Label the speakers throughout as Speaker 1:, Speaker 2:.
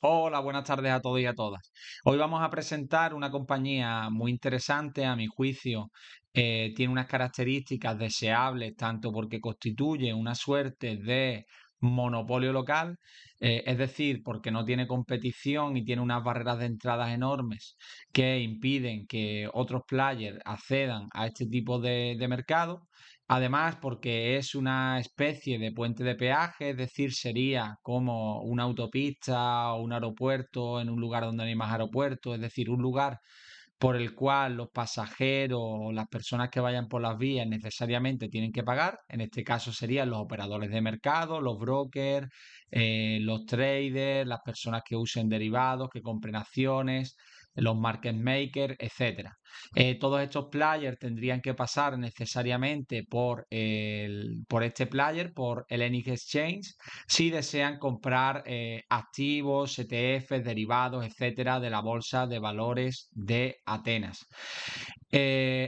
Speaker 1: Hola, buenas tardes a todos y a todas. Hoy vamos a presentar una compañía muy interesante, a mi juicio. Tiene unas características deseables, tanto porque constituye una suerte de monopolio local, es decir, porque no tiene competición y tiene unas barreras de entradas enormes que impiden que otros players accedan a este tipo de mercado. Además, porque es una especie de puente de peaje, es decir, sería como una autopista o un aeropuerto en un lugar donde no hay más aeropuertos, es decir, un lugar por el cual los pasajeros o las personas que vayan por las vías necesariamente tienen que pagar. En este caso serían los operadores de mercado, los brokers, los traders, las personas que usen derivados, que compren acciones, los market makers, etcétera. Todos estos players tendrían que pasar necesariamente por este player, por el Hellenic Exchange, si desean comprar activos, ETFs, derivados, etcétera, de la bolsa de valores de Atenas.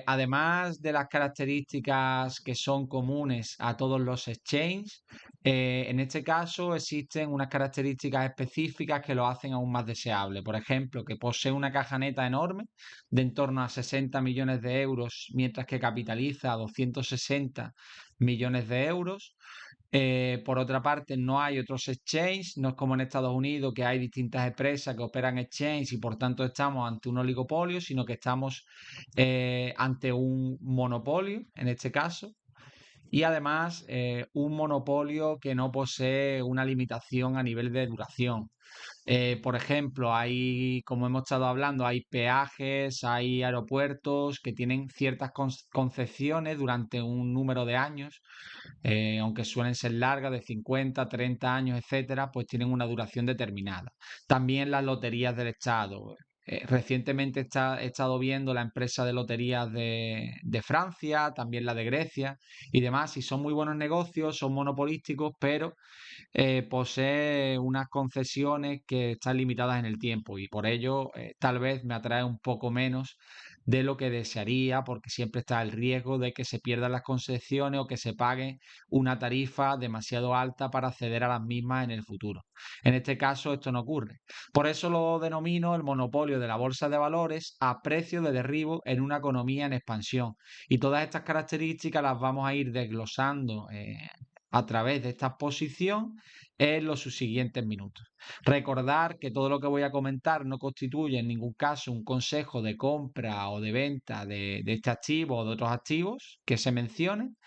Speaker 1: Además de las características que son comunes a todos los exchanges, en este caso existen unas características específicas que lo hacen aún más deseable. Por ejemplo, que posee una caja neta enorme de en torno a 60 millones de euros, mientras que capitaliza 260 millones de euros. Por otra parte, no hay otros exchanges, no es como en Estados Unidos que hay distintas empresas que operan exchanges y por tanto estamos ante un oligopolio, sino que estamos ante un monopolio en este caso. Y además, un monopolio que no posee una limitación a nivel de duración. Por ejemplo, hay, como hemos estado hablando, hay peajes, hay aeropuertos que tienen ciertas concesiones durante un número de años, aunque suelen ser largas, de 50, 30 años, etcétera, pues tienen una duración determinada. También las loterías del Estado. Recientemente he estado viendo la empresa de loterías de Francia, también la de Grecia y demás, y son muy buenos negocios, son monopolísticos, pero posee unas concesiones que están limitadas en el tiempo y por ello tal vez me atrae un poco menos de lo que desearía, porque siempre está el riesgo de que se pierdan las concesiones o que se pague una tarifa demasiado alta para acceder a las mismas en el futuro. En este caso esto no ocurre. Por eso lo denomino el monopolio de la bolsa de valores a precio de derribo en una economía en expansión. Y todas estas características las vamos a ir desglosando a través de esta exposición en los subsiguientes minutos. Recordar que todo lo que voy a comentar no constituye en ningún caso un consejo de compra o de venta de este activo o de otros activos que se mencionen.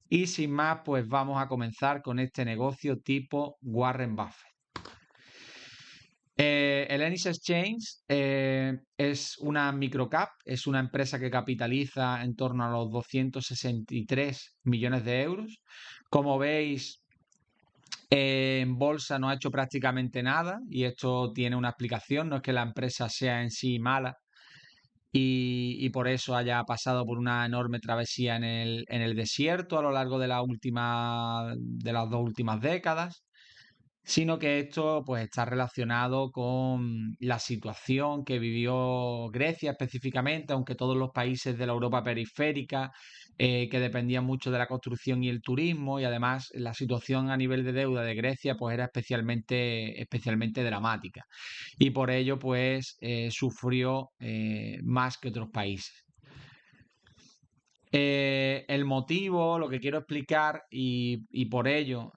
Speaker 1: Y sin más, pues vamos a comenzar con este negocio tipo Warren Buffett. El Ennis Exchange es una microcap, es una empresa que capitaliza en torno a los 263 millones de euros. Como veis, en bolsa no ha hecho prácticamente nada y esto tiene una explicación, no es que la empresa sea en sí mala y por eso haya pasado por una enorme travesía en el desierto a lo largo de de las dos últimas décadas, sino que esto pues está relacionado con la situación que vivió Grecia específicamente, aunque todos los países de la Europa periférica que dependían mucho de la construcción y el turismo, y además la situación a nivel de deuda de Grecia pues era especialmente dramática y por ello pues sufrió más que otros países. El motivo, lo que quiero explicar y por ello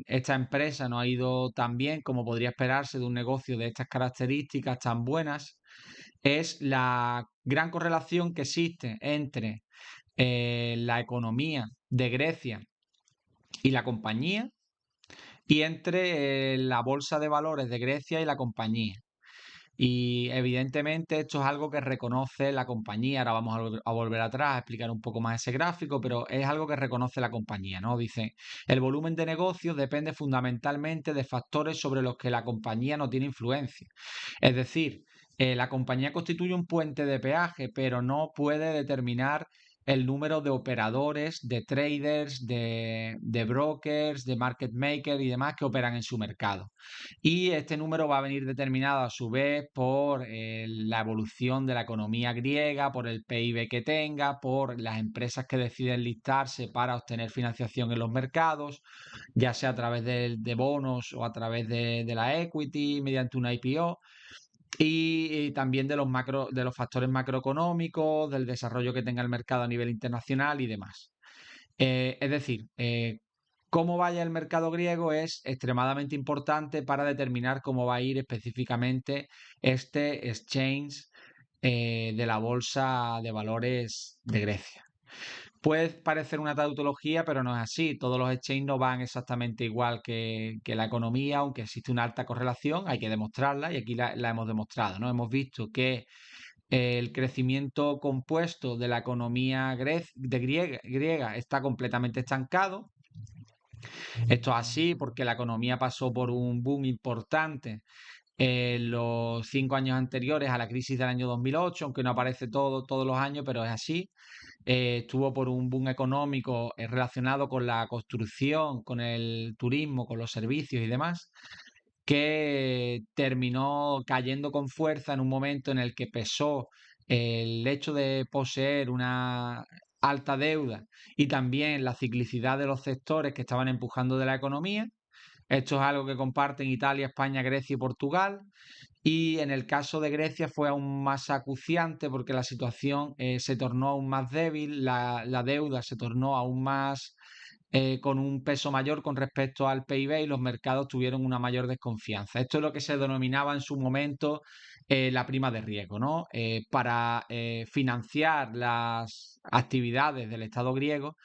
Speaker 1: esta empresa no ha ido tan bien como podría esperarse de un negocio de estas características tan buenas, es la gran correlación que existe entre la economía de Grecia y la compañía y entre la bolsa de valores de Grecia y la compañía. Y evidentemente esto es algo que reconoce la compañía. Ahora vamos a volver atrás a explicar un poco más ese gráfico, pero es algo que reconoce la compañía, ¿no? Dice, el volumen de negocios depende fundamentalmente de factores sobre los que la compañía no tiene influencia. Es decir, la compañía constituye un puente de peaje, pero no puede determinar el número de operadores, de traders, de brokers, de market makers y demás que operan en su mercado. Y este número va a venir determinado a su vez por la evolución de la economía griega, por el PIB que tenga, por las empresas que deciden listarse para obtener financiación en los mercados, ya sea a través de bonos o a través de la equity, mediante una IPO. Y también de los factores macroeconómicos, del desarrollo que tenga el mercado a nivel internacional y demás. Es decir, cómo vaya el mercado griego es extremadamente importante para determinar cómo va a ir específicamente este exchange de la bolsa de valores de Grecia. Puede parecer una tautología, pero no es así. Todos los exchanges no van exactamente igual que la economía, aunque existe una alta correlación, hay que demostrarla y aquí la hemos demostrado, ¿no? Hemos visto que el crecimiento compuesto de la economía griega está completamente estancado. Esto es así porque la economía pasó por un boom importante en los 5 años anteriores a la crisis del año 2008, aunque no aparece todos los años, pero es así. Estuvo por un boom económico relacionado con la construcción, con el turismo, con los servicios y demás, que terminó cayendo con fuerza en un momento en el que pesó el hecho de poseer una alta deuda y también la ciclicidad de los sectores que estaban empujando de la economía. Esto es algo que comparten Italia, España, Grecia y Portugal. Y en el caso de Grecia fue aún más acuciante porque la situación se tornó aún más débil, la deuda se tornó aún más con un peso mayor con respecto al PIB y los mercados tuvieron una mayor desconfianza. Esto es lo que se denominaba en su momento la prima de riesgo, ¿no? Para financiar las actividades del Estado griego,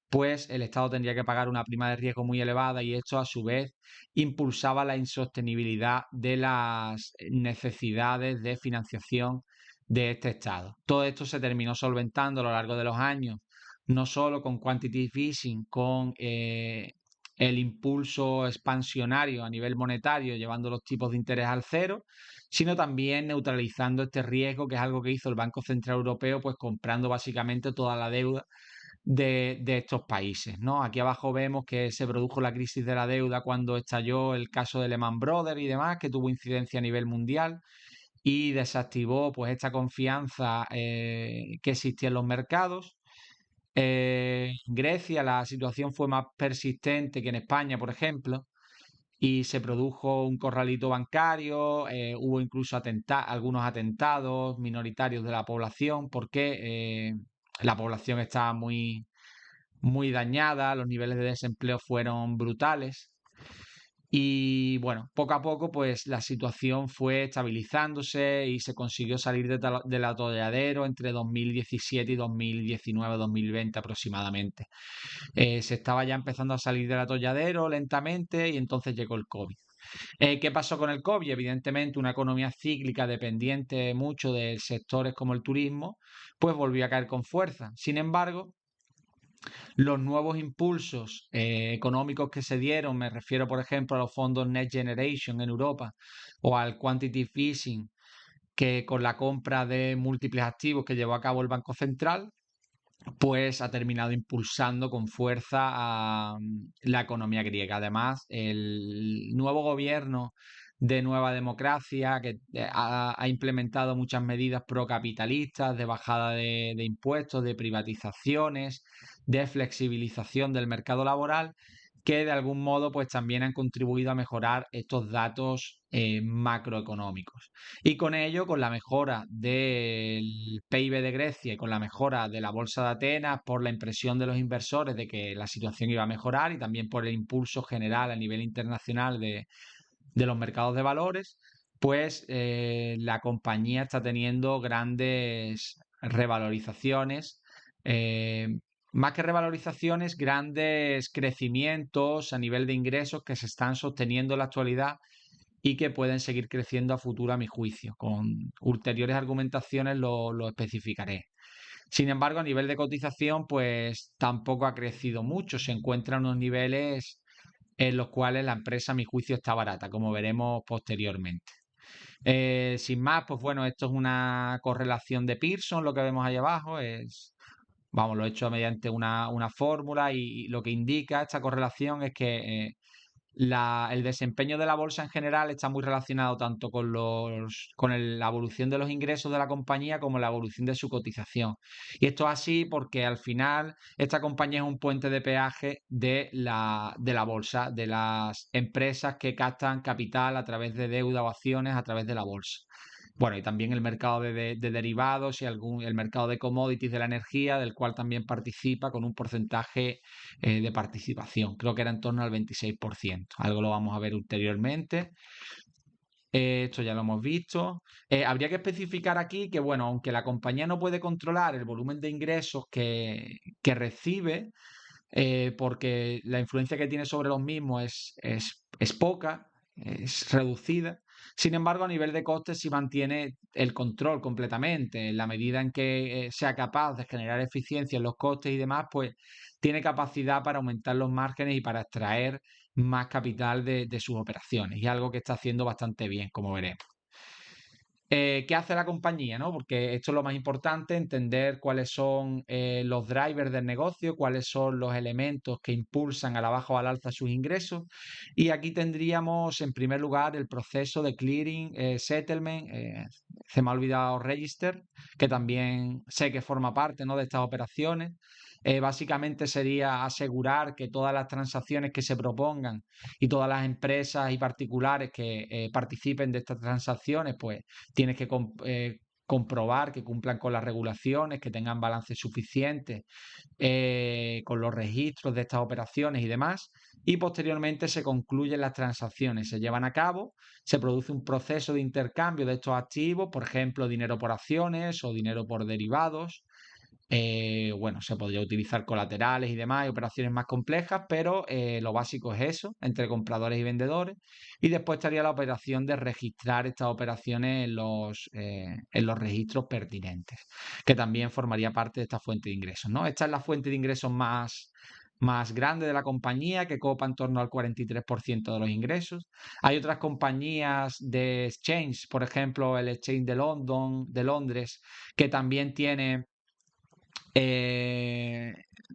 Speaker 1: pues el Estado tendría que pagar una prima de riesgo muy elevada y esto a su vez impulsaba la insostenibilidad de las necesidades de financiación de este Estado. Todo esto se terminó solventando a lo largo de los años, no solo con quantitative easing, con el impulso expansionario a nivel monetario, llevando los tipos de interés al cero, sino también neutralizando este riesgo, que es algo que hizo el Banco Central Europeo, pues comprando básicamente toda la deuda de estos países, ¿no? Aquí abajo vemos que se produjo la crisis de la deuda cuando estalló el caso de Lehman Brothers y demás, que tuvo incidencia a nivel mundial y desactivó pues esta confianza que existía en los mercados. En Grecia la situación fue más persistente que en España, por ejemplo, y se produjo un corralito bancario, hubo incluso algunos atentados minoritarios de la población, porque la población estaba muy dañada, los niveles de desempleo fueron brutales. Y bueno, poco a poco, pues la situación fue estabilizándose y se consiguió salir del atolladero entre 2017 y 2019-2020 aproximadamente. Se estaba ya empezando a salir del atolladero lentamente y entonces llegó el COVID. ¿Qué pasó con el COVID? Evidentemente, una economía cíclica dependiente mucho de sectores como el turismo, pues volvió a caer con fuerza. Sin embargo, los nuevos impulsos económicos que se dieron, me refiero por ejemplo a los fondos Next Generation en Europa o al Quantitative Easing, que con la compra de múltiples activos que llevó a cabo el Banco Central, pues ha terminado impulsando con fuerza a la economía griega. Además, el nuevo gobierno de Nueva Democracia, que ha implementado muchas medidas procapitalistas, de bajada de impuestos, de privatizaciones, de flexibilización del mercado laboral, que de algún modo pues también han contribuido a mejorar estos datos macroeconómicos. Y con ello, con la mejora del PIB de Grecia y con la mejora de la bolsa de Atenas, por la impresión de los inversores de que la situación iba a mejorar y también por el impulso general a nivel internacional de los mercados de valores, pues la compañía está teniendo grandes revalorizaciones. eh, Más que revalorizaciones, grandes crecimientos a nivel de ingresos que se están sosteniendo en la actualidad y que pueden seguir creciendo a futuro, a mi juicio. Con ulteriores argumentaciones lo especificaré. Sin embargo, a nivel de cotización, pues tampoco ha crecido mucho. Se encuentra en unos niveles en los cuales la empresa, a mi juicio, está barata, como veremos posteriormente. Sin más, pues bueno, esto es una correlación de Pearson, lo que vemos ahí abajo, es vamos, lo he hecho mediante una fórmula y lo que indica esta correlación es que el desempeño de la bolsa en general está muy relacionado tanto la evolución de los ingresos de la compañía como la evolución de su cotización. Y esto es así porque al final esta compañía es un puente de peaje de la bolsa, de las empresas que captan capital a través de deuda o acciones a través de la bolsa. Bueno, y también el mercado de derivados y el mercado de commodities de la energía, del cual también participa con un porcentaje de participación. Creo que era en torno al 26%. Algo lo vamos a ver ulteriormente. Esto ya lo hemos visto. Habría que especificar aquí que, bueno, aunque la compañía no puede controlar el volumen de ingresos que recibe, porque la influencia que tiene sobre los mismos es poca, es reducida. Sin embargo, a nivel de costes sí mantiene el control completamente. En la medida en que sea capaz de generar eficiencia en los costes y demás, pues tiene capacidad para aumentar los márgenes y para extraer más capital de sus operaciones. Y algo que está haciendo bastante bien, como veremos. ¿Qué hace la compañía, no? Porque esto es lo más importante, entender cuáles son los drivers del negocio, cuáles son los elementos que impulsan a la baja o al alza sus ingresos. Y aquí tendríamos, en primer lugar, el proceso de clearing, settlement, se me ha olvidado register, que también sé que forma parte, ¿no?, de estas operaciones. Básicamente sería asegurar que todas las transacciones que se propongan y todas las empresas y particulares que participen de estas transacciones, pues tienes que comprobar que cumplan con las regulaciones, que tengan balances suficientes con los registros de estas operaciones y demás. Y posteriormente se concluyen las transacciones, se llevan a cabo, se produce un proceso de intercambio de estos activos, por ejemplo, dinero por acciones o dinero por derivados. Bueno, se podría utilizar colaterales y demás, y operaciones más complejas, pero lo básico es eso, entre compradores y vendedores. Y después estaría la operación de registrar estas operaciones en los registros pertinentes, que también formaría parte de esta fuente de ingresos, ¿no? Esta es la fuente de ingresos más grande de la compañía, que copa en torno al 43% de los ingresos. Hay otras compañías de exchange, por ejemplo, el Exchange de Londres, que también tiene eh,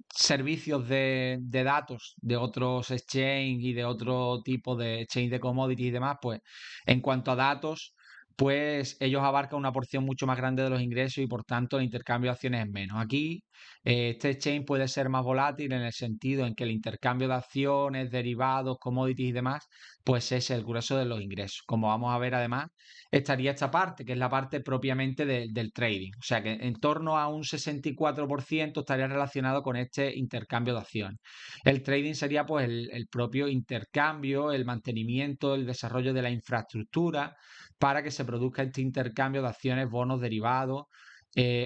Speaker 1: servicios de datos de otros exchange y de otro tipo de exchange de commodities y demás, pues en cuanto a datos, pues ellos abarcan una porción mucho más grande de los ingresos y por tanto el intercambio de acciones es menos. Aquí este exchange puede ser más volátil en el sentido en que el intercambio de acciones, derivados, commodities y demás, pues es el grueso de los ingresos. Como vamos a ver además, estaría esta parte, que es la parte propiamente del trading. O sea que en torno a un 64% estaría relacionado con este intercambio de acciones. El trading sería pues el propio intercambio, el mantenimiento, el desarrollo de la infraestructura para que se produzca este intercambio de acciones, bonos, derivados.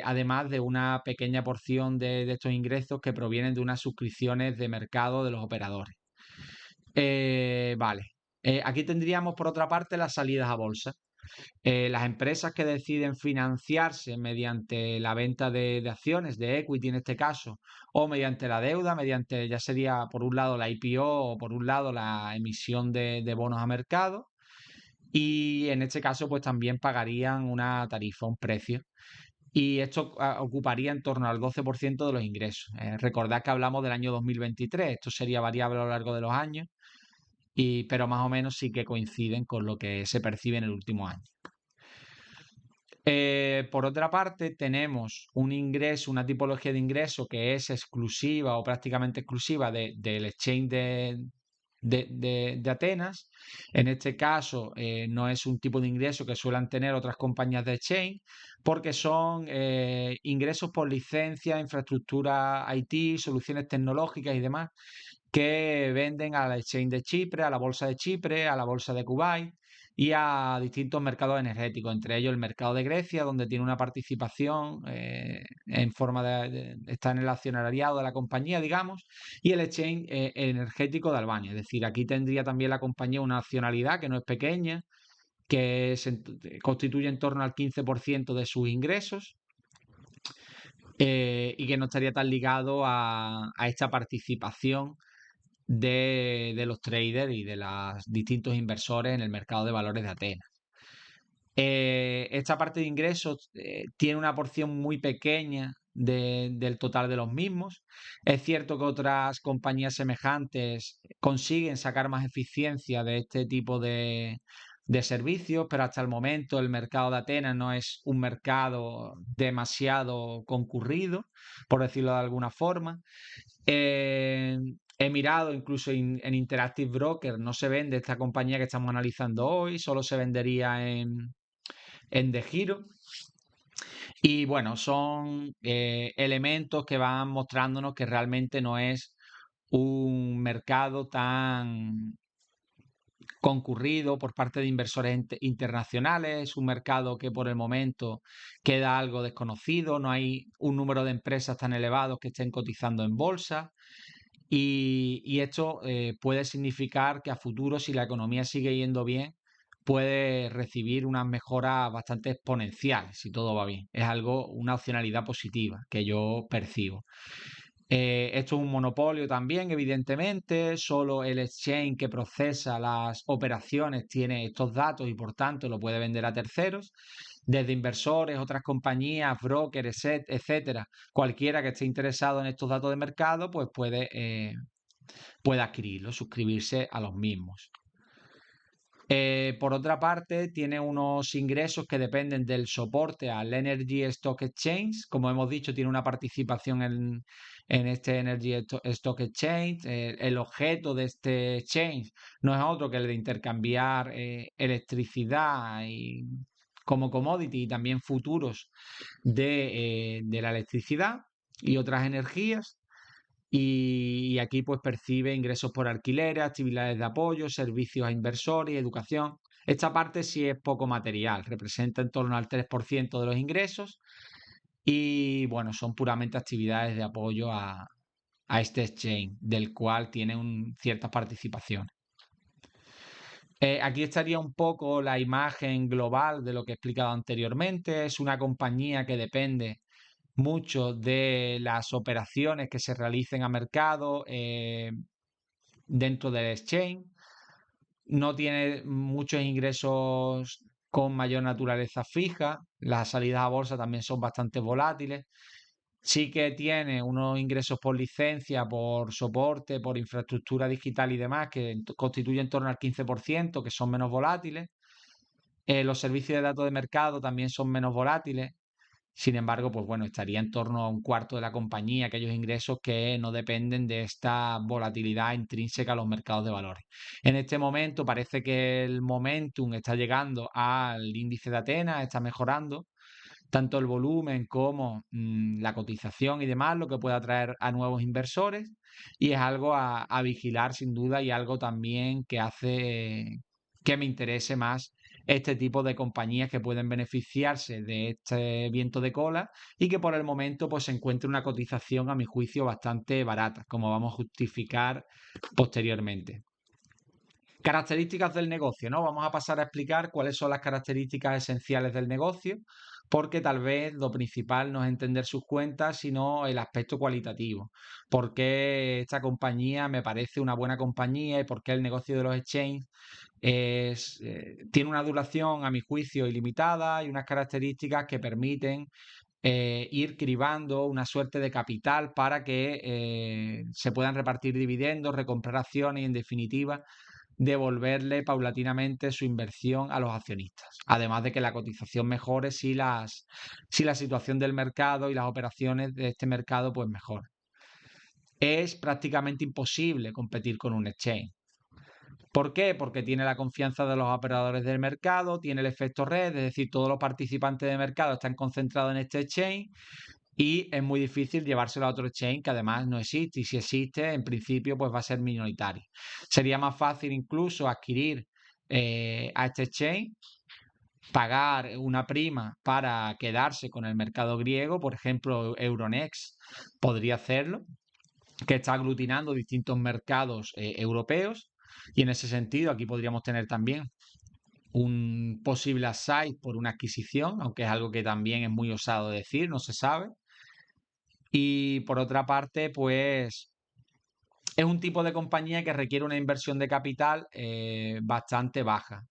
Speaker 1: Además de una pequeña porción de estos ingresos que provienen de unas suscripciones de mercado de los operadores. Vale. Aquí tendríamos por otra parte las salidas a bolsa. Las empresas que deciden financiarse mediante la venta de acciones, de equity en este caso, o mediante la deuda, mediante ya sería por un lado la IPO o por un lado la emisión de bonos a mercado, y en este caso pues también pagarían una tarifa, un precio. Y esto ocuparía en torno al 12% de los ingresos. Recordad que hablamos del año 2023, esto sería variable a lo largo de los años, pero más o menos sí que coinciden con lo que se percibe en el último año. Por otra parte, tenemos un ingreso, una tipología de ingreso que es exclusiva o prácticamente exclusiva del exchange de Atenas. En este caso, no es un tipo de ingreso que suelen tener otras compañías de exchange, porque son ingresos por licencia, infraestructura IT, soluciones tecnológicas y demás, que venden a la exchange de Chipre, a la bolsa de Chipre, a la bolsa de Kuwait y a distintos mercados energéticos, entre ellos el mercado de Grecia, donde tiene una participación en forma está en el accionariado de la compañía, digamos, y el exchange energético de Albania. Es decir, aquí tendría también la compañía una accionalidad que no es pequeña, que constituye en torno al 15% de sus ingresos. Y que no estaría tan ligado a esta participación de los traders y de los distintos inversores en el mercado de valores de Atenas. Esta parte de ingresos tiene una porción muy pequeña del total de los mismos. Es cierto que otras compañías semejantes consiguen sacar más eficiencia de este tipo de servicios, pero hasta el momento el mercado de Atenas no es un mercado demasiado concurrido, por decirlo de alguna forma. Eh, He mirado incluso en Interactive Broker, no se vende esta compañía que estamos analizando hoy, solo se vendería en The Giro. Y bueno, son elementos que van mostrándonos que realmente no es un mercado tan concurrido por parte de inversores internacionales, es un mercado que por el momento queda algo desconocido, no hay un número de empresas tan elevados que estén cotizando en bolsa. Y esto puede significar que a futuro, si la economía sigue yendo bien, puede recibir unas mejoras bastante exponenciales si todo va bien. Es algo, una opcionalidad positiva que yo percibo. Esto es un monopolio también, evidentemente. Solo el exchange que procesa las operaciones tiene estos datos y por tanto lo puede vender a terceros. Desde inversores, otras compañías, brokers, etcétera. Cualquiera que esté interesado en estos datos de mercado, pues puede adquirirlos, suscribirse a los mismos. Por otra parte, tiene unos ingresos que dependen del soporte al Energy Stock Exchange. Como hemos dicho, tiene una participación en este Energy Stock Exchange. El objeto de este exchange no es otro que el de intercambiar electricidad como commodity y también futuros de la electricidad y otras energías. Y aquí pues percibe ingresos por alquileres, actividades de apoyo, servicios a inversores y educación. Esta parte sí es poco material, representa en torno al 3% de los ingresos y bueno, son puramente actividades de apoyo a este exchange, del cual tiene ciertas participaciones. Aquí estaría un poco la imagen global de lo que he explicado anteriormente. Es una compañía que depende mucho de las operaciones que se realicen a mercado dentro del exchange. No tiene muchos ingresos con mayor naturaleza fija. Las salidas a bolsa también son bastante volátiles. Sí que tiene unos ingresos por licencia, por soporte, por infraestructura digital y demás, que constituyen en torno al 15%, que son menos volátiles. Los servicios de datos de mercado también son menos volátiles. Sin embargo, pues bueno, estaría en torno a un cuarto de la compañía, aquellos ingresos que no dependen de esta volatilidad intrínseca a los mercados de valores. En este momento parece que el momentum está llegando al índice de Atenas, está mejorando tanto el volumen como la cotización y demás, lo que puede atraer a nuevos inversores y es algo a vigilar sin duda y algo también que hace que me interese más este tipo de compañías que pueden beneficiarse de este viento de cola y que por el momento pues se encuentre una cotización a mi juicio bastante barata, como vamos a justificar posteriormente. Características del negocio, ¿no? Vamos a pasar a explicar cuáles son las características esenciales del negocio, porque tal vez lo principal no es entender sus cuentas, sino el aspecto cualitativo. ¿Por qué esta compañía me parece una buena compañía y por qué el negocio de los exchanges tiene una duración, a mi juicio, ilimitada y unas características que permiten ir cribando una suerte de capital para que se puedan repartir dividendos, recomprar acciones y, en definitiva, devolverle paulatinamente su inversión a los accionistas. Además de que la cotización mejore si la situación del mercado y las operaciones de este mercado pues mejoran. Es prácticamente imposible competir con un exchange. ¿Por qué? Porque tiene la confianza de los operadores del mercado, tiene el efecto red, es decir, todos los participantes de mercado están concentrados en este exchange y es muy difícil llevárselo a otro exchange que además no existe y si existe, en principio, pues va a ser minoritario. Sería más fácil incluso adquirir a este exchange, pagar una prima para quedarse con el mercado griego, por ejemplo, Euronext podría hacerlo, que está aglutinando distintos mercados europeos y en ese sentido aquí podríamos tener también un posible upside por una adquisición, aunque es algo que también es muy osado decir, no se sabe. Y por otra parte, pues es un tipo de compañía que requiere una inversión de capital bastante baja.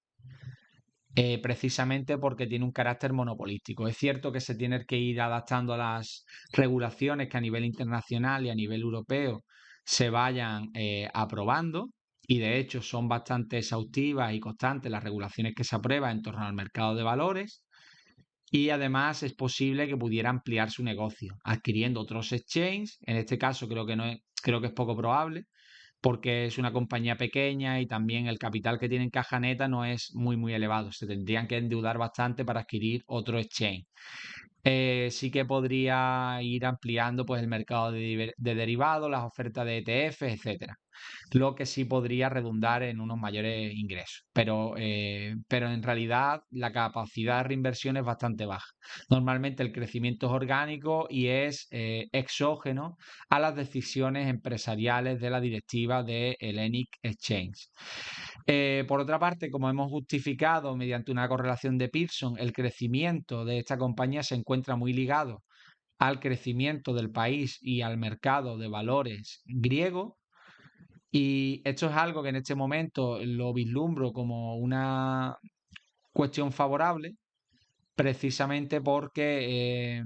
Speaker 1: precisamente porque tiene un carácter monopolístico. Es cierto que se tiene que ir adaptando a las regulaciones que a nivel internacional y a nivel europeo se vayan aprobando, y de hecho son bastante exhaustivas y constantes las regulaciones que se aprueban en torno al mercado de valores. Y además es posible que pudiera ampliar su negocio, adquiriendo otros exchanges. En este caso creo que no es, creo que es poco probable, porque es una compañía pequeña y también el capital que tiene en caja neta no es muy elevado. Se tendrían que endeudar bastante para adquirir otro exchange. Sí que podría ir ampliando pues el mercado de derivados, las ofertas de ETF, etcétera. Lo que sí podría redundar en unos mayores ingresos. Pero en realidad la capacidad de reinversión es bastante baja. Normalmente el crecimiento es orgánico y es exógeno a las decisiones empresariales de la directiva de Hellenic Exchange. Por otra parte, como hemos justificado mediante una correlación de Pearson, el crecimiento de esta compañía se encuentra muy ligado al crecimiento del país y al mercado de valores griego. Y esto es algo que en este momento lo vislumbro como una cuestión favorable, precisamente porque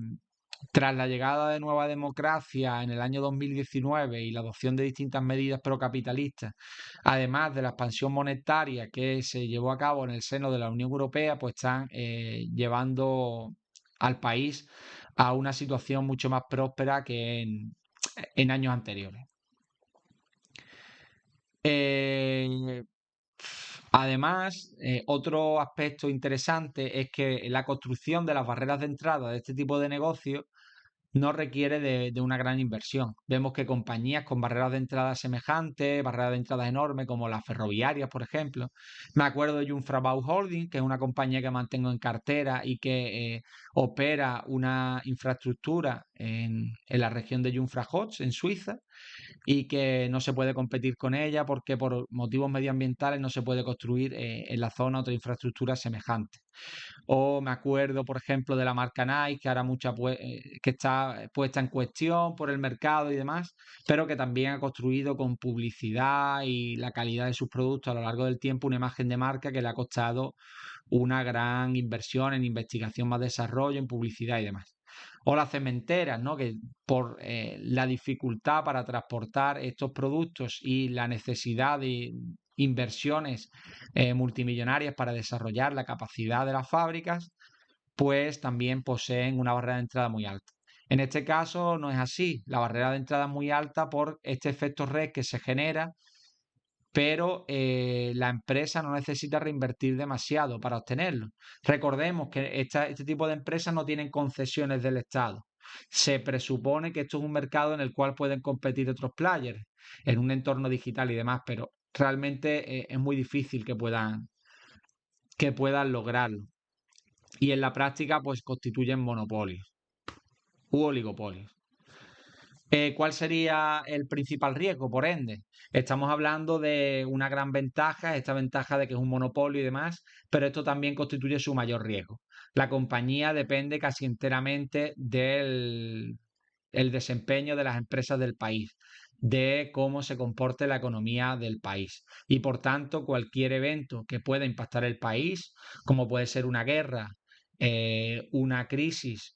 Speaker 1: tras la llegada de Nueva Democracia en el año 2019 y la adopción de distintas medidas procapitalistas, además de la expansión monetaria que se llevó a cabo en el seno de la Unión Europea, pues están llevando al país a una situación mucho más próspera que en años anteriores. Eh, Además, otro aspecto interesante es que la construcción de las barreras de entrada de este tipo de negocios no requiere de una gran inversión. Vemos que compañías con barreras de entrada semejantes, barreras de entrada enormes, como las ferroviarias, por ejemplo. Me acuerdo de Jungfrau Holding, que es una compañía que mantengo en cartera y que opera una infraestructura en la región de Jungfrau-Joch, en Suiza, y que no se puede competir con ella porque por motivos medioambientales no se puede construir en la zona otra infraestructura semejante. O me acuerdo, por ejemplo, de la marca Nike, que ahora que está puesta en cuestión por el mercado y demás, pero que también ha construido con publicidad y la calidad de sus productos a lo largo del tiempo una imagen de marca que le ha costado una gran inversión en investigación más desarrollo, en publicidad y demás. O las cementeras, ¿no? Que por la dificultad para transportar estos productos y la necesidad de inversiones multimillonarias para desarrollar la capacidad de las fábricas, pues también poseen una barrera de entrada muy alta. En este caso no es así, la barrera de entrada es muy alta por este efecto red que se genera, pero la empresa no necesita reinvertir demasiado para obtenerlo. Recordemos que este tipo de empresas no tienen concesiones del Estado. Se presupone que esto es un mercado en el cual pueden competir otros players en un entorno digital y demás, pero realmente es muy difícil que puedan lograrlo. Y en la práctica, pues constituyen monopolios u oligopolios. ¿Cuál sería el principal riesgo, por ende? Estamos hablando de una gran ventaja, esta ventaja de que es un monopolio y demás, pero esto también constituye su mayor riesgo. La compañía depende casi enteramente del el desempeño de las empresas del país, de cómo se comporte la economía del país. Y por tanto, cualquier evento que pueda impactar el país, como puede ser una guerra, una crisis,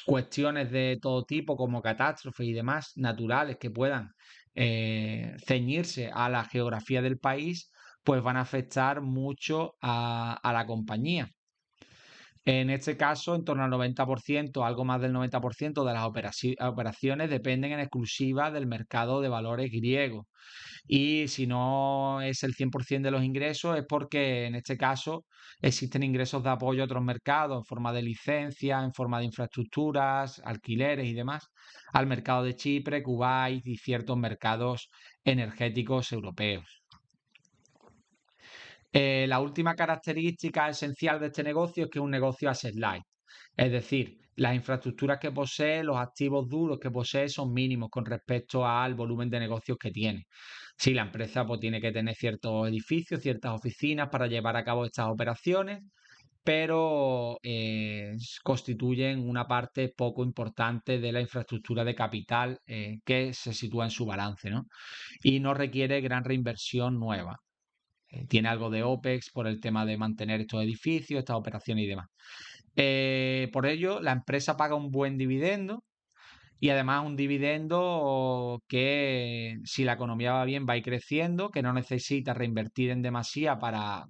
Speaker 1: cuestiones de todo tipo como catástrofes y demás naturales que puedan ceñirse a la geografía del país, pues van a afectar mucho a la compañía. En este caso, en torno al 90%, algo más del 90% de las operaciones dependen en exclusiva del mercado de valores griego. Y si no es el 100% de los ingresos, es porque en este caso existen ingresos de apoyo a otros mercados en forma de licencias, en forma de infraestructuras, alquileres y demás, al mercado de Chipre, Kuwait y ciertos mercados energéticos europeos. La última característica esencial de este negocio es que es un negocio asset light, es decir, las infraestructuras que posee, los activos duros que posee son mínimos con respecto al volumen de negocios que tiene. Sí, la empresa pues, tiene que tener ciertos edificios, ciertas oficinas para llevar a cabo estas operaciones, pero constituyen una parte poco importante de la infraestructura de capital que se sitúa en su balance, ¿no? Y no requiere gran reinversión nueva. tiene algo de OPEX por el tema de mantener estos edificios, estas operaciones y demás. Por ello, la empresa paga un buen dividendo y además un dividendo que si la economía va bien va a ir creciendo, que no necesita reinvertir en demasía para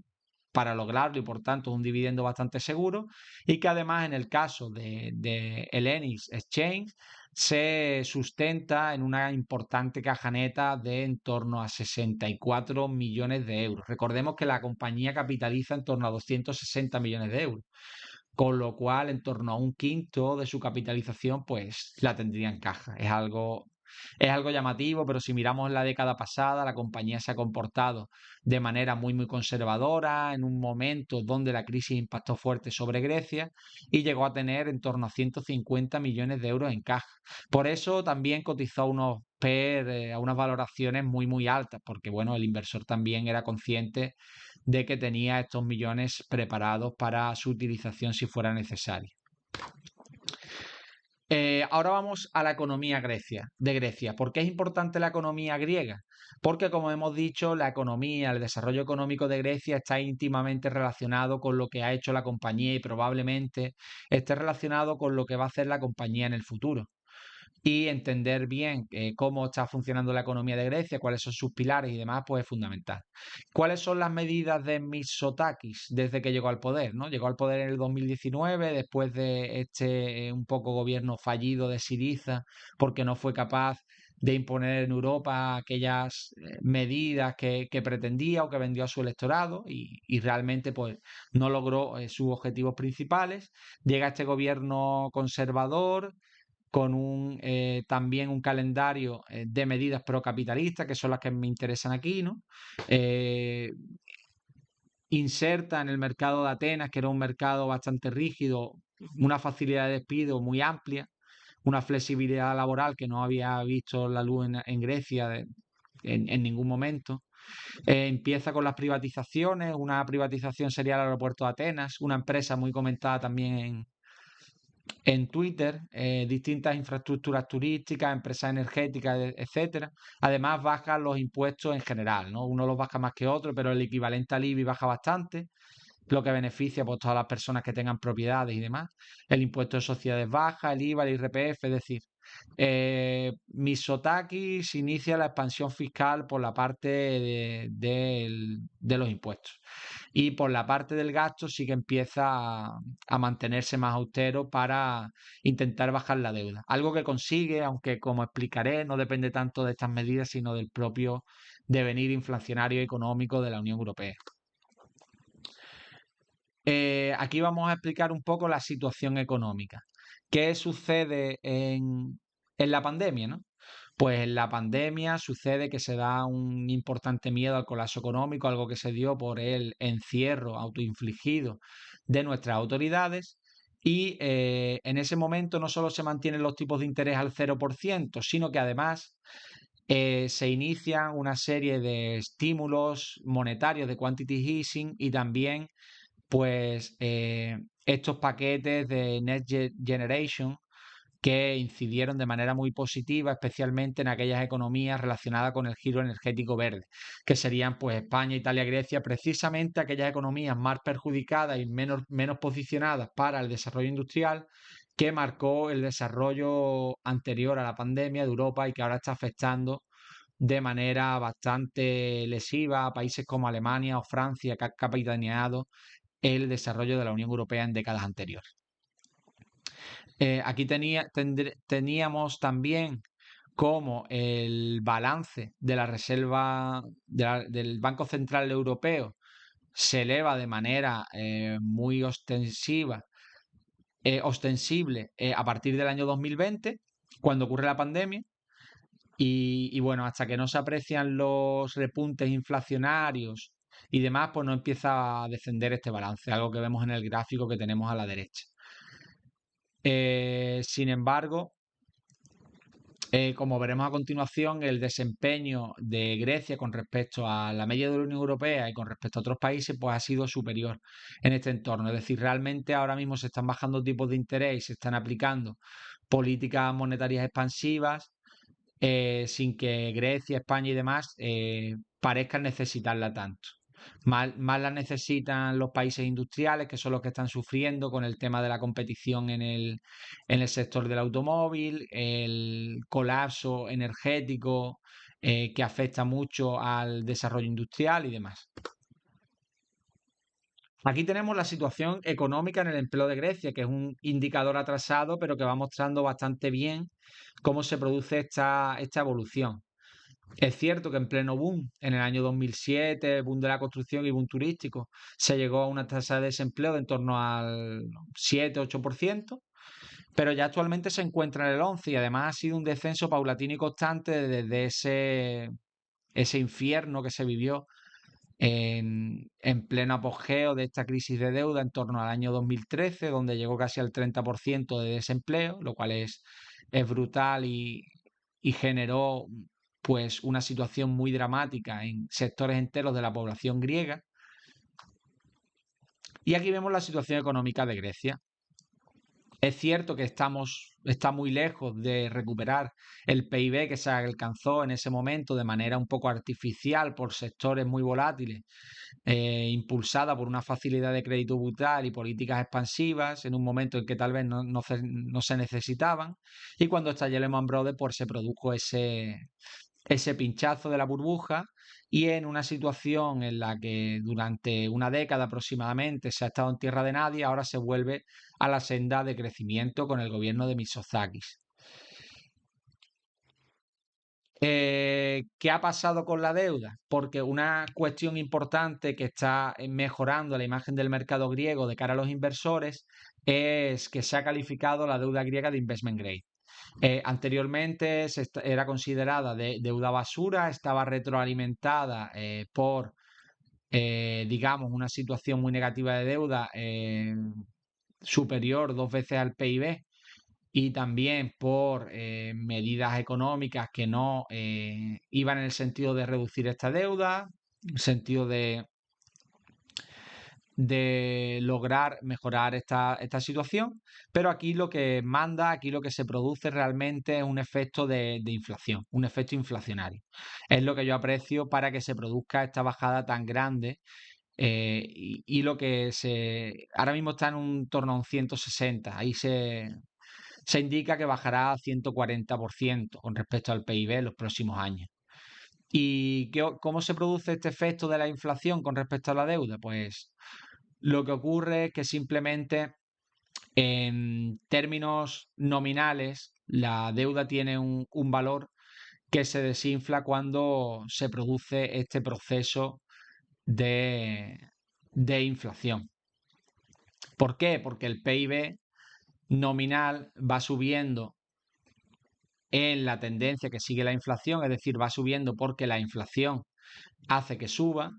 Speaker 1: lograrlo y por tanto es un dividendo bastante seguro y que además en el caso de Hellenic Exchange se sustenta en una importante caja neta de en torno a 64 millones de euros. Recordemos que la compañía capitaliza en torno a 260 millones de euros, con lo cual en torno a un quinto de su capitalización pues la tendría en caja. Es algo llamativo, pero si miramos la década pasada, la compañía se ha comportado de manera muy, muy conservadora en un momento donde la crisis impactó fuerte sobre Grecia y llegó a tener en torno a 150 millones de euros en caja. Por eso también cotizó a unas valoraciones muy, muy altas, porque bueno, el inversor también era consciente de que tenía estos millones preparados para su utilización si fuera necesario. Ahora vamos a la economía de Grecia. ¿Por qué es importante la economía griega? Porque, como hemos dicho, la economía, el desarrollo económico de Grecia está íntimamente relacionado con lo que ha hecho la compañía y probablemente esté relacionado con lo que va a hacer la compañía en el futuro. Y entender bien cómo está funcionando la economía de Grecia, cuáles son sus pilares y demás, pues es fundamental. ¿Cuáles son las medidas de Mitsotakis desde que llegó al poder? ¿No? Llegó al poder en el 2019, después de este un poco gobierno fallido de Syriza, porque no fue capaz de imponer en Europa aquellas medidas que pretendía o que vendió a su electorado y realmente pues no logró sus objetivos principales. Llega este gobierno conservador con también un calendario de medidas procapitalistas, que son las que me interesan aquí, ¿no? Eh, Inserta en el mercado de Atenas, que era un mercado bastante rígido, una facilidad de despido muy amplia, una flexibilidad laboral que no había visto la luz en Grecia en ningún momento. Empieza con las privatizaciones, una privatización sería el aeropuerto de Atenas, una empresa muy comentada también en Twitter, distintas infraestructuras turísticas, empresas energéticas, etcétera. Además, bajan los impuestos en general, ¿no? Uno los baja más que otro, pero el equivalente al IBI baja bastante, lo que beneficia pues, a todas las personas que tengan propiedades y demás. El impuesto de sociedades baja, el IVA, el IRPF, es decir, Mitsotakis inicia la expansión fiscal por la parte de los impuestos. Y por la parte del gasto sí que empieza a mantenerse más austero para intentar bajar la deuda. Algo que consigue, aunque como explicaré, no depende tanto de estas medidas, sino del propio devenir inflacionario económico de la Unión Europea. Aquí vamos a explicar un poco la situación económica. ¿Qué sucede en la pandemia, no? Pues en la pandemia sucede que se da un importante miedo al colapso económico, algo que se dio por el encierro autoinfligido de nuestras autoridades. Y en ese momento no solo se mantienen los tipos de interés al 0%, sino que además se inicia una serie de estímulos monetarios de quantitative easing y también pues estos paquetes de Next Generation que incidieron de manera muy positiva, especialmente en aquellas economías relacionadas con el giro energético verde, que serían pues España, Italia, Grecia, precisamente aquellas economías más perjudicadas y menos posicionadas para el desarrollo industrial que marcó el desarrollo anterior a la pandemia de Europa y que ahora está afectando de manera bastante lesiva a países como Alemania o Francia, que han capitaneado el desarrollo de la Unión Europea en décadas anteriores. Aquí teníamos también como el balance de la reserva del Banco Central Europeo se eleva de manera muy ostensible a partir del año 2020, cuando ocurre la pandemia. Y bueno, hasta que no se aprecian los repuntes inflacionarios y demás, pues no empieza a descender este balance, algo que vemos en el gráfico que tenemos a la derecha. Sin embargo, como veremos a continuación, el desempeño de Grecia con respecto a la media de la Unión Europea y con respecto a otros países, pues ha sido superior en este entorno. Es decir, realmente ahora mismo se están bajando tipos de interés y se están aplicando políticas monetarias expansivas sin que Grecia, España y demás parezcan necesitarla tanto. Más las necesitan los países industriales, que son los que están sufriendo con el tema de la competición en el sector del automóvil, el colapso energético que afecta mucho al desarrollo industrial y demás. Aquí tenemos la situación económica en el empleo de Grecia, que es un indicador atrasado, pero que va mostrando bastante bien cómo se produce esta evolución. Es cierto que en pleno boom, en el año 2007, boom de la construcción y boom turístico, se llegó a una tasa de desempleo de en torno al 7-8%, pero ya actualmente se encuentra en el 11% y además ha sido un descenso paulatino y constante desde ese infierno que se vivió en pleno apogeo de esta crisis de deuda en torno al año 2013, donde llegó casi al 30% de desempleo, lo cual es brutal y generó pues una situación muy dramática en sectores enteros de la población griega. Y aquí vemos la situación económica de Grecia. Es cierto que está muy lejos de recuperar el PIB que se alcanzó en ese momento de manera un poco artificial por sectores muy volátiles, impulsada por una facilidad de crédito brutal y políticas expansivas en un momento en que tal vez no se necesitaban. Y cuando estalló Lehman Brothers, pues se produjo ese pinchazo de la burbuja y en una situación en la que durante una década aproximadamente se ha estado en tierra de nadie, ahora se vuelve a la senda de crecimiento con el gobierno de Mitsotakis. ¿Qué ha pasado con la deuda? Porque una cuestión importante que está mejorando la imagen del mercado griego de cara a los inversores es que se ha calificado la deuda griega de investment grade. Anteriormente era considerada deuda basura, estaba retroalimentada por, digamos, una situación muy negativa de deuda superior 2 veces al PIB y también por medidas económicas que no iban en el sentido de reducir esta deuda, en el sentido de lograr mejorar esta situación, pero aquí lo que manda, aquí lo que se produce realmente es un efecto de inflación, un efecto inflacionario. Es lo que yo aprecio para que se produzca esta bajada tan grande y lo que ahora mismo está en un torno a un 160, ahí se indica que bajará a 140% con respecto al PIB en los próximos años. ¿Y cómo se produce este efecto de la inflación con respecto a la deuda? Pues lo que ocurre es que simplemente en términos nominales la deuda tiene un valor que se desinfla cuando se produce este proceso de inflación. ¿Por qué? Porque el PIB nominal va subiendo en la tendencia que sigue la inflación, es decir, va subiendo porque la inflación hace que suba,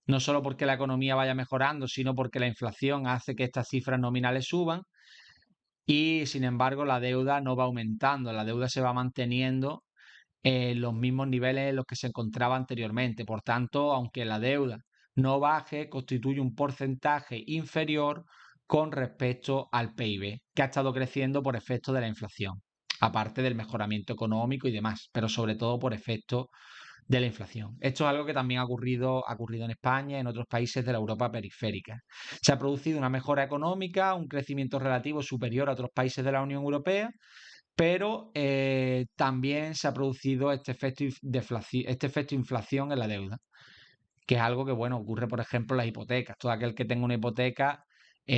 Speaker 1: no solo porque la economía vaya mejorando, sino porque la inflación hace que estas cifras nominales suban y sin embargo la deuda no va aumentando, la deuda se va manteniendo en los mismos niveles en los que se encontraba anteriormente. Por tanto, aunque la deuda no baje, constituye un porcentaje inferior con respecto al PIB, que ha estado creciendo por efecto de la inflación, aparte del mejoramiento económico y demás, pero sobre todo por efecto de la inflación. Esto es algo que también ha ocurrido en España y en otros países de la Europa periférica. Se ha producido una mejora económica, un crecimiento relativo superior a otros países de la Unión Europea, pero también se ha producido este efecto inflación en la deuda, que es algo que, bueno, ocurre, por ejemplo, en las hipotecas. Todo aquel que tenga una hipoteca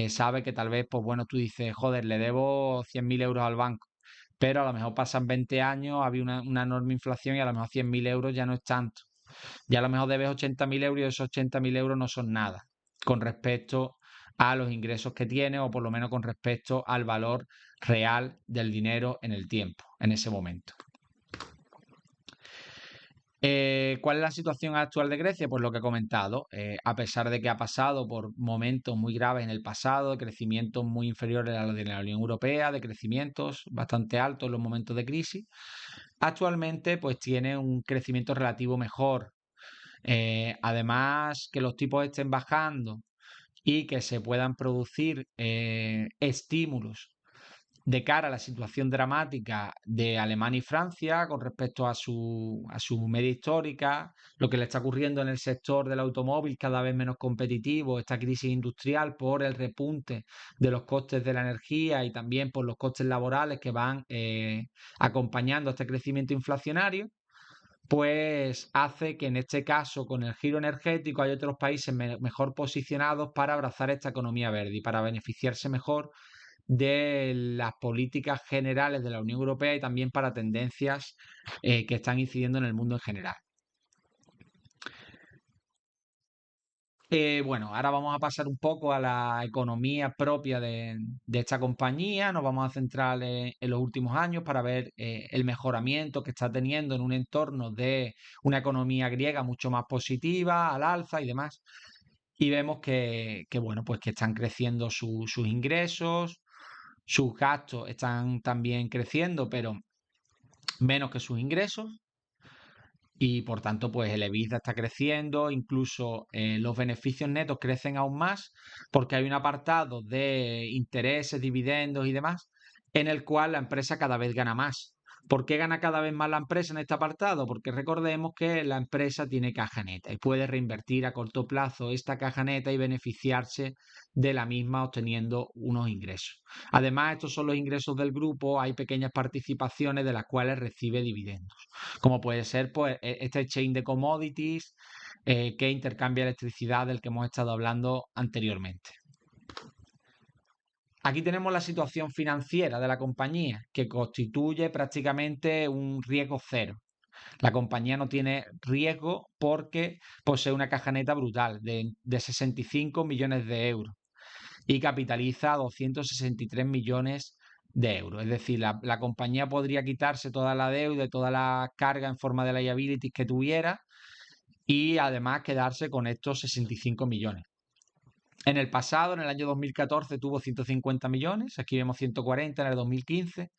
Speaker 1: sabe que tal vez, pues bueno, tú dices, joder, le debo 100.000 euros al banco, pero a lo mejor pasan 20 años, había una enorme inflación y a lo mejor 100.000 euros ya no es tanto. Ya a lo mejor debes 80.000 euros y esos 80.000 euros no son nada con respecto a los ingresos que tienes o por lo menos con respecto al valor real del dinero en el tiempo, en ese momento. ¿Cuál es la situación actual de Grecia? Pues lo que he comentado, a pesar de que ha pasado por momentos muy graves en el pasado, de crecimientos muy inferiores a los de la Unión Europea, de crecimientos bastante altos en los momentos de crisis, actualmente pues tiene un crecimiento relativo mejor. Además, que los tipos estén bajando y que se puedan producir estímulos de cara a la situación dramática de Alemania y Francia con respecto a su media histórica, lo que le está ocurriendo en el sector del automóvil cada vez menos competitivo, esta crisis industrial por el repunte de los costes de la energía y también por los costes laborales que van acompañando este crecimiento inflacionario, pues hace que en este caso, con el giro energético, hay otros países mejor posicionados para abrazar esta economía verde y para beneficiarse mejor de las políticas generales de la Unión Europea y también para tendencias que están incidiendo en el mundo en general. Bueno, ahora vamos a pasar un poco a la economía propia de esta compañía. Nos vamos a centrar en los últimos años para ver el mejoramiento que está teniendo en un entorno de una economía griega mucho más positiva, al alza y demás. Y vemos bueno, pues que están creciendo sus ingresos, sus gastos están también creciendo, pero menos que sus ingresos. Y por tanto, pues el EBITDA está creciendo, incluso los beneficios netos crecen aún más, porque hay un apartado de intereses, dividendos y demás, en el cual la empresa cada vez gana más. ¿Por qué gana cada vez más la empresa en este apartado? Porque recordemos que la empresa tiene caja neta y puede reinvertir a corto plazo esta caja neta y beneficiarse de la misma obteniendo unos ingresos. Además, estos son los ingresos del grupo, hay pequeñas participaciones de las cuales recibe dividendos, como puede ser pues este chain de commodities que intercambia electricidad del que hemos estado hablando anteriormente. Aquí tenemos la situación financiera de la compañía, que constituye prácticamente un riesgo cero. La compañía no tiene riesgo porque posee una caja neta brutal de 65 millones de euros y capitaliza 263 millones de euros. Es decir, la compañía podría quitarse toda la deuda y toda la carga en forma de liabilities que tuviera y además quedarse con estos 65 millones. En el pasado, en el año 2014, tuvo 150 millones, aquí vemos 140 en el 2015,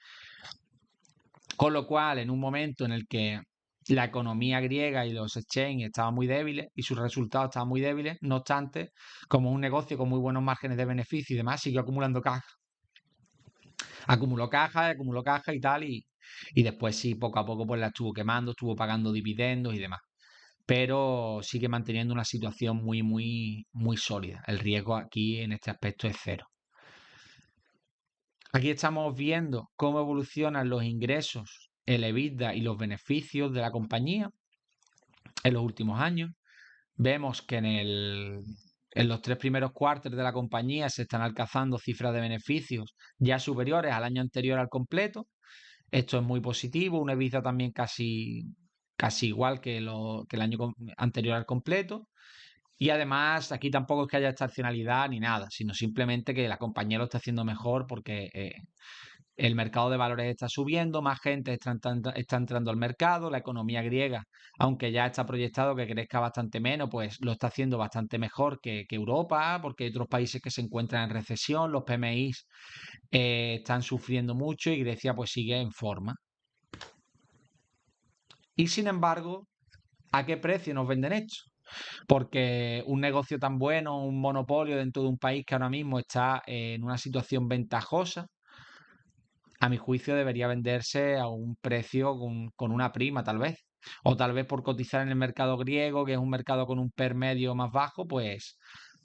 Speaker 1: con lo cual, en un momento en el que la economía griega y los exchanges estaban muy débiles y sus resultados estaban muy débiles, no obstante, como un negocio con muy buenos márgenes de beneficio y demás, siguió acumulando caja. Acumuló caja y tal, y después sí, poco a poco pues la estuvo quemando, estuvo pagando dividendos y demás. Pero sigue manteniendo una situación muy, muy, muy sólida. El riesgo aquí en este aspecto es cero. Aquí estamos viendo cómo evolucionan los ingresos, el EBITDA y los beneficios de la compañía en los últimos años. Vemos que en los 3 primeros cuartos de la compañía se están alcanzando cifras de beneficios ya superiores al año anterior al completo. Esto es muy positivo, una EBITDA también casi igual que el año anterior al completo. Y además, aquí tampoco es que haya estacionalidad ni nada, sino simplemente que la compañía lo está haciendo mejor porque el mercado de valores está subiendo, más gente está entrando al mercado, la economía griega, aunque ya está proyectado que crezca bastante menos, pues lo está haciendo bastante mejor que Europa, porque hay otros países que se encuentran en recesión, los PMIs están sufriendo mucho y Grecia pues sigue en forma. Y sin embargo, ¿a qué precio nos venden esto? Porque un negocio tan bueno, un monopolio dentro de un país que ahora mismo está en una situación ventajosa, a mi juicio debería venderse a un precio con una prima tal vez. O tal vez por cotizar en el mercado griego, que es un mercado con un PER medio más bajo, pues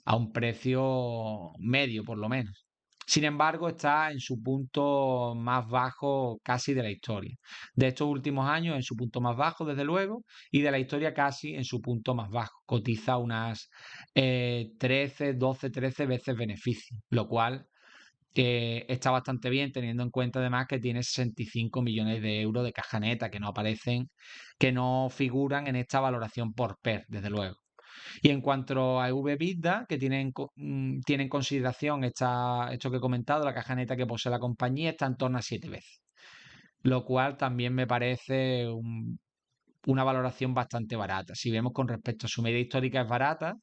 Speaker 1: a un precio medio por lo menos. Sin embargo, está en su punto más bajo casi de la historia. De estos últimos años en su punto más bajo, desde luego, y de la historia casi en su punto más bajo. Cotiza unas 13, 12, 13 veces beneficio, lo cual está bastante bien, teniendo en cuenta además que tiene 65 millones de euros de caja neta que no aparecen, que no figuran en esta valoración por PER, desde luego. Y en cuanto a EV/EBITDA, que tiene en consideración esto que he comentado, la caja neta que posee la compañía está en torno a 7 veces, lo cual también me parece una valoración bastante barata. Si vemos con respecto a su media histórica es barata,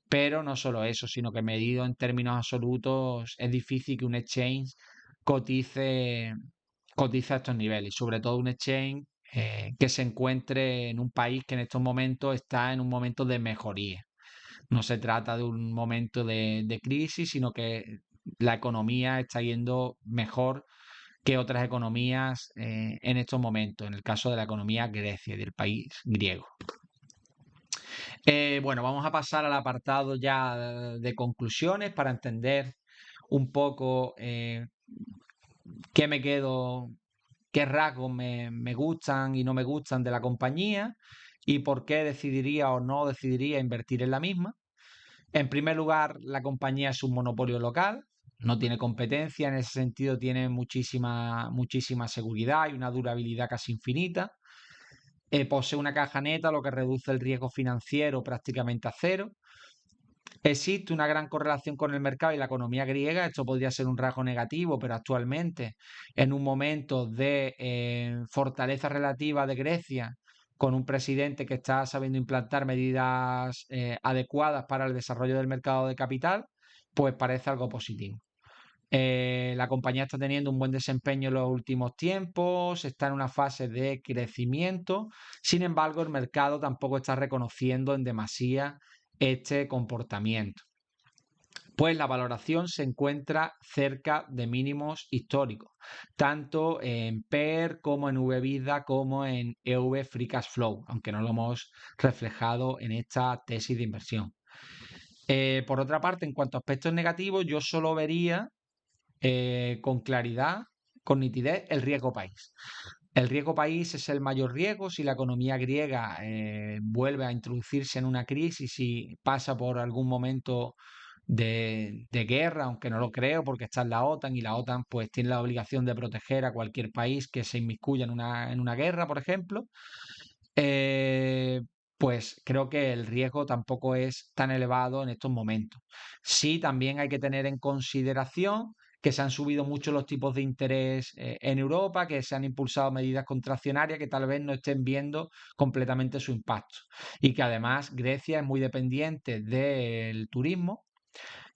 Speaker 1: pero no solo eso, sino que medido en términos absolutos es difícil que un exchange cotice, cotice a estos niveles, y sobre todo un exchange que se encuentre en un país que en estos momentos está en un momento de mejoría. No se trata de un momento de crisis, sino que la economía está yendo mejor que otras economías en estos momentos, en el caso de la economía Grecia, del país griego. Bueno, vamos a pasar al apartado ya de conclusiones para entender un poco qué me quedo, qué rasgos me gustan y no me gustan de la compañía y por qué decidiría o no decidiría invertir en la misma. En primer lugar, la compañía es un monopolio local, no tiene competencia, en ese sentido tiene muchísima seguridad y una durabilidad casi infinita. Posee una caja neta, lo que reduce el riesgo financiero prácticamente a cero. Existe una gran correlación con el mercado y la economía griega. Esto podría ser un rasgo negativo, pero actualmente, en un momento de fortaleza relativa de Grecia, con un presidente que está sabiendo implantar medidas adecuadas para el desarrollo del mercado de capital, pues parece algo positivo. La compañía está teniendo un buen desempeño en los últimos tiempos, está en una fase de crecimiento, sin embargo el mercado tampoco está reconociendo en demasía este comportamiento, pues la valoración se encuentra cerca de mínimos históricos, tanto en PER como en VEBITDA como en EV Free Cash Flow, aunque no lo hemos reflejado en esta tesis de inversión. Por otra parte, en cuanto a aspectos negativos, yo solo vería con claridad, con nitidez, el riesgo país. El riesgo país es el mayor riesgo. Si la economía griega vuelve a introducirse en una crisis y pasa por algún momento de guerra, aunque no lo creo porque está en la OTAN y la OTAN pues tiene la obligación de proteger a cualquier país que se inmiscuya en una guerra, por ejemplo, eh, pues creo que el riesgo tampoco es tan elevado en estos momentos. Sí, también hay que tener en consideración que se han subido mucho los tipos de interés en Europa, que se han impulsado medidas contraccionarias que tal vez no estén viendo completamente su impacto. Y que además Grecia es muy dependiente del turismo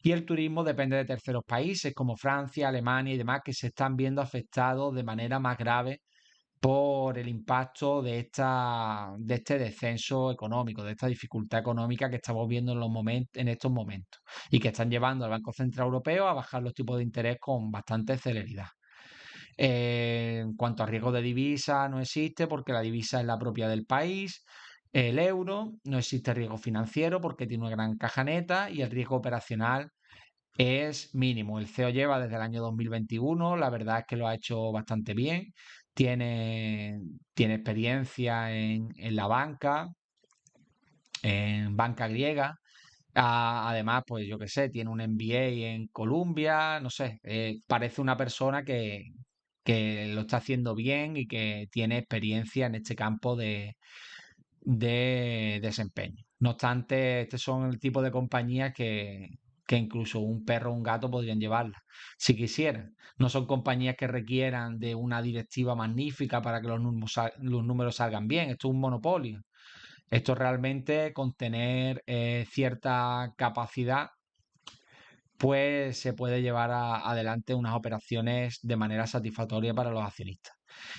Speaker 1: y el turismo depende de terceros países como Francia, Alemania y demás que se están viendo afectados de manera más grave por el impacto de este descenso económico, de esta dificultad económica que estamos viendo en estos momentos y que están llevando al Banco Central Europeo a bajar los tipos de interés con bastante celeridad. En cuanto a riesgo de divisa, no existe porque la divisa es la propia del país. El euro, no existe riesgo financiero porque tiene una gran caja neta y el riesgo operacional es mínimo. El CEO lleva desde el año 2021, la verdad es que lo ha hecho bastante bien, tiene, tiene experiencia en la banca, en banca griega. Además, pues yo qué sé, tiene un MBA en Columbia, no sé, parece una persona que lo está haciendo bien y que tiene experiencia en este campo de desempeño. No obstante, estos son el tipo de compañías que incluso un perro o un gato podrían llevarla, si quisieran. No son compañías que requieran de una directiva magnífica para que los números salgan bien. Esto es un monopolio. Esto realmente con tener cierta capacidad, pues se puede llevar adelante unas operaciones de manera satisfactoria para los accionistas.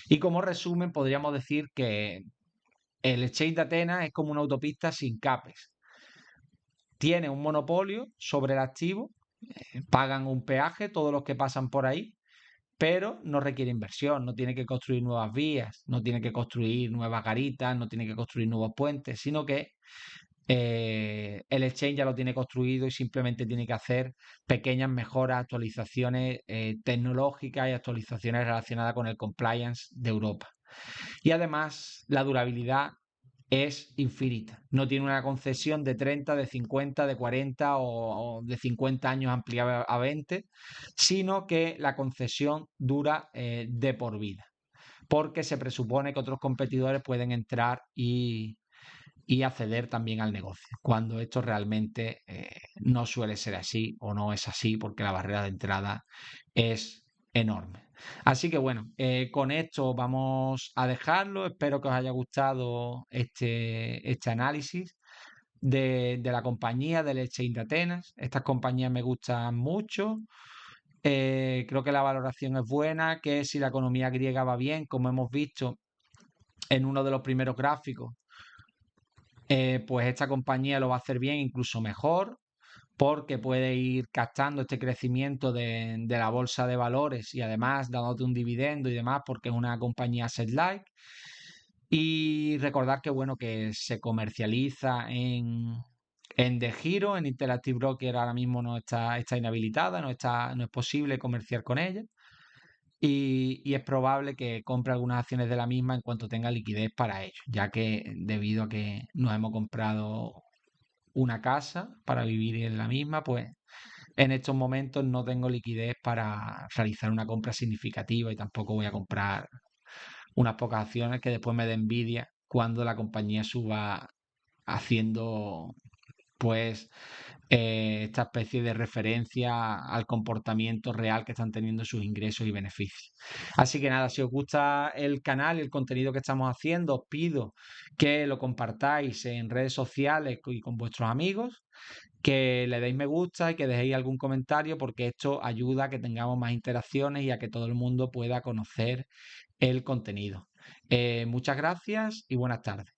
Speaker 1: Y como resumen, podríamos decir que el exchange de Atenas es como una autopista sin capes. Tiene un monopolio sobre el activo, pagan un peaje todos los que pasan por ahí, pero no requiere inversión, no tiene que construir nuevas vías, no tiene que construir nuevas garitas, no tiene que construir nuevos puentes, sino que el exchange ya lo tiene construido y simplemente tiene que hacer pequeñas mejoras, actualizaciones tecnológicas y actualizaciones relacionadas con el compliance de Europa. Y además la durabilidad es infinita. No tiene una concesión de 30, de 50, de 40 o de 50 años ampliada a 20, sino que la concesión dura de por vida, porque se presupone que otros competidores pueden entrar y acceder también al negocio, cuando esto realmente no suele ser así o no es así, porque la barrera de entrada es enorme. Así que bueno, con esto vamos a dejarlo. Espero que os haya gustado este análisis de la compañía del Exchange de Atenas. Estas compañías me gustan mucho. Creo que la valoración es buena, que si la economía griega va bien, como hemos visto en uno de los primeros gráficos, pues esta compañía lo va a hacer bien, incluso mejor. porque puede ir captando este crecimiento de la bolsa de valores y además dándote un dividendo y demás porque es una compañía asset light. Y recordar que bueno, que se comercializa en DeGiro, en Interactive Broker ahora mismo está inhabilitada, no es posible comerciar con ella. Y es probable que compre algunas acciones de la misma en cuanto tenga liquidez para ello, ya que debido a que nos hemos comprado una casa para vivir en la misma, pues en estos momentos no tengo liquidez para realizar una compra significativa y tampoco voy a comprar unas pocas acciones que después me dé envidia cuando la compañía suba haciendo pues esta especie de referencia al comportamiento real que están teniendo sus ingresos y beneficios. Así que nada, si os gusta el canal y el contenido que estamos haciendo, os pido que lo compartáis en redes sociales y con vuestros amigos, que le deis me gusta y que dejéis algún comentario porque esto ayuda a que tengamos más interacciones y a que todo el mundo pueda conocer el contenido. Muchas gracias y buenas tardes.